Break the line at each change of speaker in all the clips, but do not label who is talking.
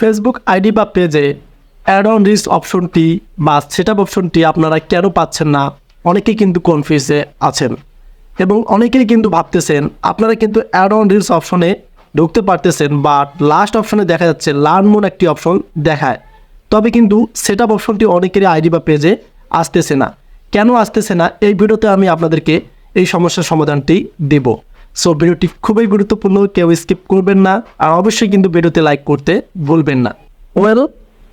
Facebook ID বা পেজে add on rich অপশনটি বা সেটআপ অপশনটি আপনারা কেন পাচ্ছেন না? অনেকেই কিন্তু কনফিউজে আছেন এবং অনেকেই কিন্তু ভাবতেছেন আপনারা কিন্তু অ্যাড অন রিচ অপশনে ঢুকতে পারতেছেন, বাট লাস্ট অপশনে দেখা যাচ্ছে লার্ন মোর একটি অপশন দেখায়, তবে কিন্তু সেটআপ অপশনটি অনেকেরই আইডি বা পেজে আসতেছে না। কেন আসতেছে না, এই ভিডিওতে আমি আপনাদেরকে এই সমস্যার সমাধানটি দেব। সো ভিডিওটি খুবই গুরুত্বপূর্ণ, কেউ স্কিপ করবেন না, আর অবশ্যই কিন্তু ভিডিওতে লাইক করতে ভুলবেন না।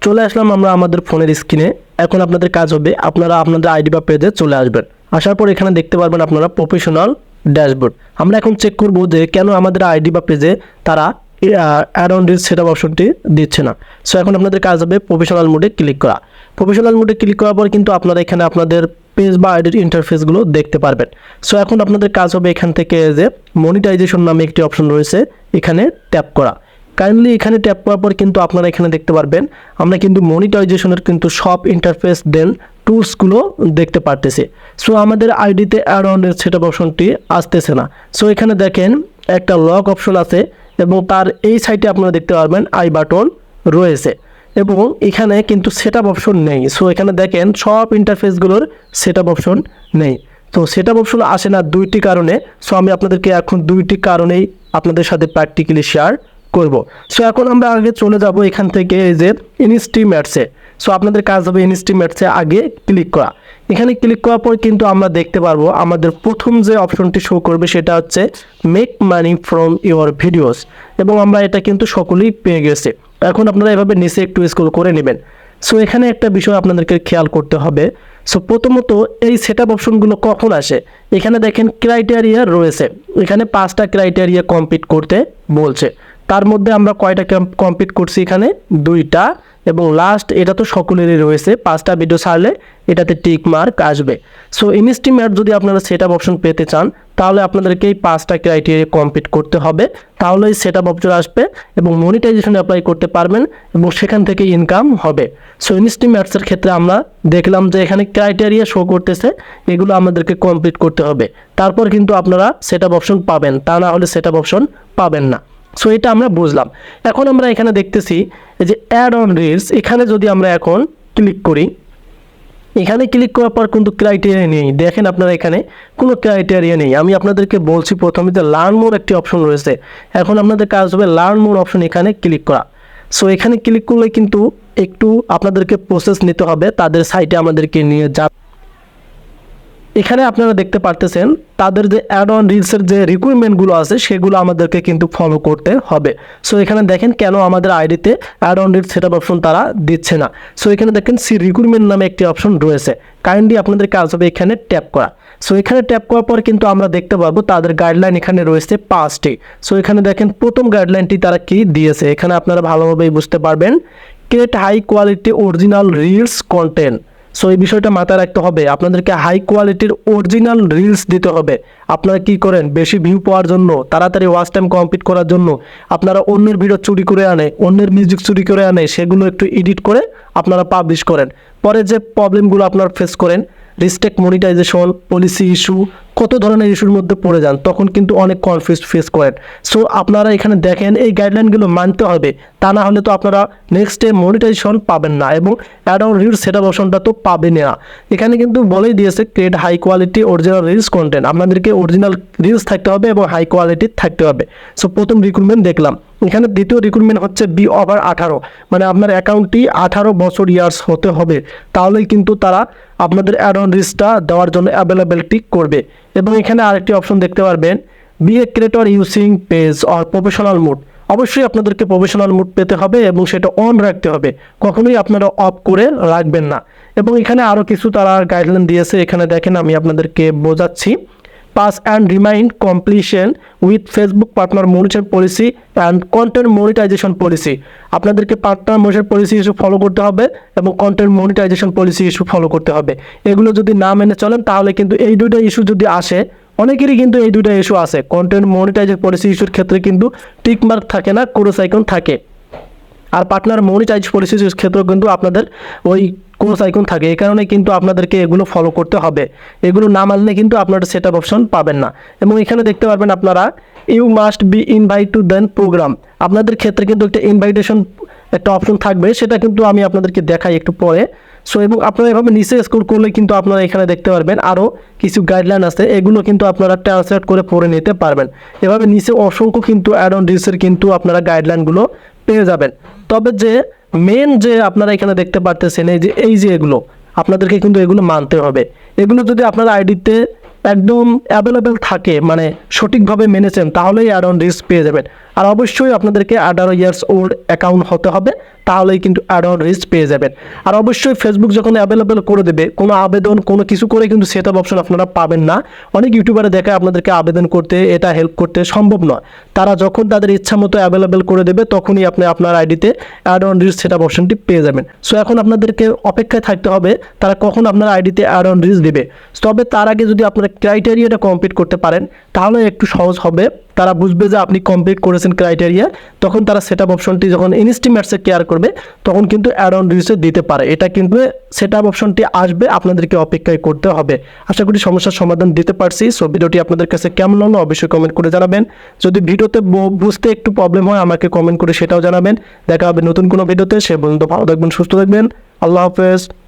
চলে আসলাম আমরা আমাদের ফোনের স্ক্রিনে। এখন আপনাদের কাজ হবে আপনারা আপনাদের আইডি বা পেজে চলে আসবেন। আসার পর এখানে দেখতে পারবেন আপনারা প্রফেশনাল ড্যাশবোর্ড। আমরা এখন চেক করব যে কেন আমাদের আইডি বা পেজে তারা অ্যাড অন রিচ সেটআপ অপশনটি দিচ্ছে না। সো এখন আপনাদের কাজ হবে প্রফেশনাল মোডে ক্লিক করা। প্রফেশনাল মোডে ক্লিক করার পর কিন্তু আপনারা এখানে আপনাদের পেজ বা আইডির ইন্টারফেসগুলো দেখতে পারবেন। সো এখন আপনাদের কাজ হবে এখান থেকে যে মনিটাইজেশন নামে একটি অপশন রয়েছে, এখানে ট্যাপ করা। কাইন্ডলি এখানে ট্যাপ করার পর কিন্তু আপনারা এখানে দেখতে পারবেন আমরা কিন্তু মনিটাইজেশনের কিন্তু সব ইন্টারফেস দেন টুলসগুলো দেখতে পারতেছি। সো আমাদের আইডিতে অ্যাড অন সেটআপ অপশনটি আসতেছে না। সো এখানে দেখেন একটা লক অপশন আছে এবং তার এই সাইডে আপনারা দেখতে পারবেন আই বাটন রয়েছে এবং এখানে কিন্তু সেটআপ অপশন নেই। সো এখানে দেখেন সব ইন্টারফেসগুলোর সেটআপ অপশন নেই। তো সেটআপ অপশন আসে না দুইটি কারণে। সো আমি আপনাদেরকে এখন দুইটি কারণেই আপনাদের সাথে প্র্যাকটিক্যালি শেয়ার করব। সো এখন আমরা আগে চলে যাব এখান থেকে এই যে ইনস্টিমেটসে। সো আপনাদের কাজ হবে ইনস্টিমেটসে আগে ক্লিক করা। এখানে ক্লিক করার পর কিন্তু আমরা দেখতে পারবো আমাদের প্রথম যে অপশনটি শো করবে সেটা হচ্ছে make money from your videos, এবং আমরা এটা কিন্তু সকলেই পেয়ে গেছি। এখন আপনারা এভাবে নিচে একটু স্ক্রল করে নেবেন। সো এখানে একটা বিষয় আপনাদেরকে খেয়াল করতে হবে। সো প্রথমত এই সেটআপ অপশনগুলো কখন আসে, এখানে দেখেন ক্রাইটেরিয়া রয়েছে, এখানে 5টা ক্রাইটেরিয়া কমপ্লিট করতে বলছে। তার মধ্যে আমরা কয়টা কমপ্লিট করছি, এখানে 2টা, এবং লাস্ট এটা তো সকলেরই রয়েছে, 5টা ভিডিও ছাড়লে এটাতে টিক মার্ক আসবে। সো ইনস্টিমেট যদি আপনারা সেটআপ অপশন পেতে চান তাহলে আপনাদেরকে এই 5টা ক্রাইটেরিয়া কমপ্লিট করতে হবে, তাহলে এই সেটআপ অপশন আসবে এবং মনিটাইজেশন অ্যাপ্লাই করতে পারবেন এবং সেখান থেকে ইনকাম হবে। সো ইনস্টিমেটসের ক্ষেত্রে আমরা দেখলাম যে এখানে ক্রাইটেরিয়া শো করতেছে, এগুলো আমাদেরকে কমপ্লিট করতে হবে, তারপর কিন্তু আপনারা সেটআপ অপশন পাবেন, তা না হলে সেটআপ অপশন পাবেন না। সো এটা আমরা বুঝলাম। এখন আমরা এখানে দেখতেছি যে অ্যাড অন রিলস, এখানে যদি আমরা এখন ক্লিক করি, এখানে ক্লিক করার পর কিন্তু ক্রাইটেরিয়া নেই। দেখেন আপনারা এখানে কোনো ক্রাইটেরিয়া নেই। আমি আপনাদেরকে বলছি প্রথমে যে লার্ন মোর একটি অপশন রয়েছে, এখন আপনাদের কাজ হবে লার্ন মোর অপশন এখানে ক্লিক করা। সো এখানে ক্লিক করলে কিন্তু একটু আপনাদেরকে প্রসেস নিতে হবে, তাদের সাইটে আমাদেরকে নিয়ে যাবে। এখানে আপনারা দেখতে পারতেছেন তাদের যে অ্যাড অন রিলসের যে রিকোয়ারমেন্টগুলো আছে সেগুলো আমাদেরকে কিন্তু ফলো করতে হবে। সো এখানে দেখেন কেন আমাদের আইডিতে add on reels setup option তারা দিচ্ছে না। সো এখানে দেখেন সি রিকোয়ারমেন্ট নামে একটি অপশন রয়েছে, কাইন্ডলি আপনাদের কাজ হবে এখানে ট্যাপ করা। সো এখানে ট্যাপ করার পর কিন্তু আমরা দেখতে পাবো তাদের গাইডলাইন এখানে রয়েছে 5টি। সো এখানে দেখেন প্রথম গাইডলাইনটি তারা কি দিয়েছে, এখানে আপনারা ভালোভাবেই বুঝতে পারবেন, create high quality original reels content. So এই বিষয়টা মাথায় রাখতে হবে, আপনাদেরকে হাই কোয়ালিটির অরিজিনাল রিলস দিতে হবে। আপনারা কি করেন, বেশি ভিউ পাওয়ার জন্য, তাড়াতাড়ি ওয়াচ টাইম কমপ্লিট করার জন্য আপনারা অন্যের ভিডিও চুরি করে আনে, অন্যের মিউজিক চুরি করে আনে, সেগুলো একটু এডিট করে আপনারা পাবলিশ করেন। পরে যে প্রবলেমগুলো আপনারা ফেস করেন, রিস্ট্রিক্ট মনিটাইজেশন পলিসি ইস্যু, কত ধরনের ইস্যুর মধ্যে পড়ে যান, তখন কিন্তু অনেক কনফিউজ ফেস করেন। সো আপনারা এখানে দেখেন এই গাইডলাইনগুলো মানতে হবে, তা না হলে তো আপনারা নেক্সট ডে মনিটাইজেশন পাবেন না এবং অ্যাড অন রিলস সেটআপ অপশনটা তো পাবেন না। এখানে কিন্তু বলেই দিয়েছে create high quality original reels content, আপনাদেরকে অরিজিনাল রিলস থাকতে হবে এবং হাই কোয়ালিটির থাকতে হবে। সো প্রথম রিক্রুটমেন্ট দেখলাম, এখানে দ্বিতীয় রিক্রুটমেন্ট হচ্ছে বি ওভার 18, মানে আপনার অ্যাকাউন্টটি 18 বছর ইয়ার্স হতে হবে, তাহলেই কিন্তু তারা আপনাদের অ্যাড অন রিলসটা দেওয়ার জন্য অ্যাভেলেবিলিটি করবে। এবং এখানে আরেকটি অপশন দেখতে পারবেন, be a creator using page or professional mode. অবশ্যই আপনাদেরকে প্রফেশনাল মোড পেতে হবে এবং সেটা অন রাখতে হবে, কখনোই আপনারা অফ করে রাখবেন না। এবং এখানে আরও কিছু তারা গাইডলাইন দিয়েছে, এখানে দেখেন আমি আপনাদেরকে বোঝাচ্ছি। Pass and remind completion with Facebook partner monetization policy and content monetization policy. আপনাদেরকে partner monetization policy issue follow করতে হবে এবং content monetization policy issue follow করতে হবে। এগুলো যদি না মেনে চলেন তাহলে কিন্তু এই দুইটা ইস্যু যদি আসে, অনেকেরই কিন্তু এই দুইটা ইস্যু আসে, কন্টেন্ট মনিটাইজেশন পলিসি ইস্যুর ক্ষেত্রে কিন্তু টিক মার্ক থাকে না, ক্রস আইকন থাকে, আর পার্টনার মনিটাইজ পলিসি ইস্যুর ক্ষেত্রেও কিন্তু আপনাদের ওই ক্রস আইকন থাকে। এই কারণে কিন্তু আপনাদেরকে এগুলো ফলো করতে হবে, এগুলো না মানলে কিন্তু আপনারা সেটআপ অপশন পাবেন না। এবং এখানে দেখতে পারবেন আপনারা you must be invite to then program, আপনাদের ক্ষেত্রে কিন্তু একটা ইনভাইটেশন একটা অপশন থাকবে, সেটা কিন্তু আমি আপনাদেরকে দেখাই একটু পরে। সো এবং আপনারা এভাবে নিচে স্ক্রল করলে কিন্তু আপনারা এখানে দেখতে পারবেন আরও কিছু গাইডলাইন আছে, এগুলো কিন্তু আপনারা ট্রান্সলেট করে পড়ে নিতে পারবেন। এভাবে নিচে অসংখ্য কিন্তু অ্যাড অন রিলসের কিন্তু আপনারা গাইডলাইনগুলো পেয়ে যাবেন। তবে যে মেন যে আপনারা এখানে দেখতে পারতেছেন এই যে এগুলো আপনাদেরকে কিন্তু এগুলো মানতে হবে। এগুলো যদি আপনার আইডিতে একদম অ্যাভেলেবেল থাকে, মানে সঠিকভাবে মেনেছেন, তাহলেই অ্যাড অন রিলস পেয়ে যাবেন। আর অবশ্যই আপনাদেরকে 18 ইয়ার্স ওল্ড অ্যাকাউন্ট হতে হবে, তাহলেই কিন্তু অ্যাড অন রিলস পেয়ে যাবেন। আর অবশ্যই ফেসবুক যখন অ্যাভেলেবেল করে দেবে, কোনো আবেদন কোনো কিছু করে কিন্তু সেট আপ অপশন আপনারা পাবেন না। অনেক ইউটিউবারে দেখায় আপনাদেরকে আবেদন করতে, এটা হেল্প করতে, সম্ভব নয়। তারা যখন তাদের ইচ্ছা মতো অ্যাভেলেবেল করে দেবে, তখনই আপনি আপনার আইডিতে add on reels set up অপশনটি পেয়ে যাবেন। সো এখন আপনাদেরকে অপেক্ষায় থাকতে হবে তারা কখন আপনার আইডিতে অ্যাড অন রিলস দেবে। তবে তার আগে যদি আপনারা ক্রাইটেরিয়াটা কমপ্লিট করতে পারেন, তাহলে একটু সহজ হবে। তারা বুঝবে যে আপনি কমপ্লিট করেছেন ক্রাইটেরিয়া, তখন তারা সেট আপ অপশনটি যখন ইনস্টিমেটসে কেয়ার করবে, তখন কিন্তু অ্যাড অন রিলসে দিতে পারে। এটা কিন্তু সেট আপ অপশনটি আসবে, আপনাদেরকে অপেক্ষায় করতে হবে। আশা করি সমস্যার সমাধান দিতে পারছি। সো ভিডিওটি আপনাদের কাছে কেমন লাগলো অবশ্যই কমেন্ট করে জানাবেন। যদি ভিডিওতে বুঝতে একটু প্রবলেম হয়, আমাকে কমেন্ট করে সেটাও জানাবেন। দেখা হবে নতুন কোনো ভিডিওতে। সে পর্যন্ত ভালো থাকবেন, সুস্থ থাকবেন। আল্লাহ হাফেজ।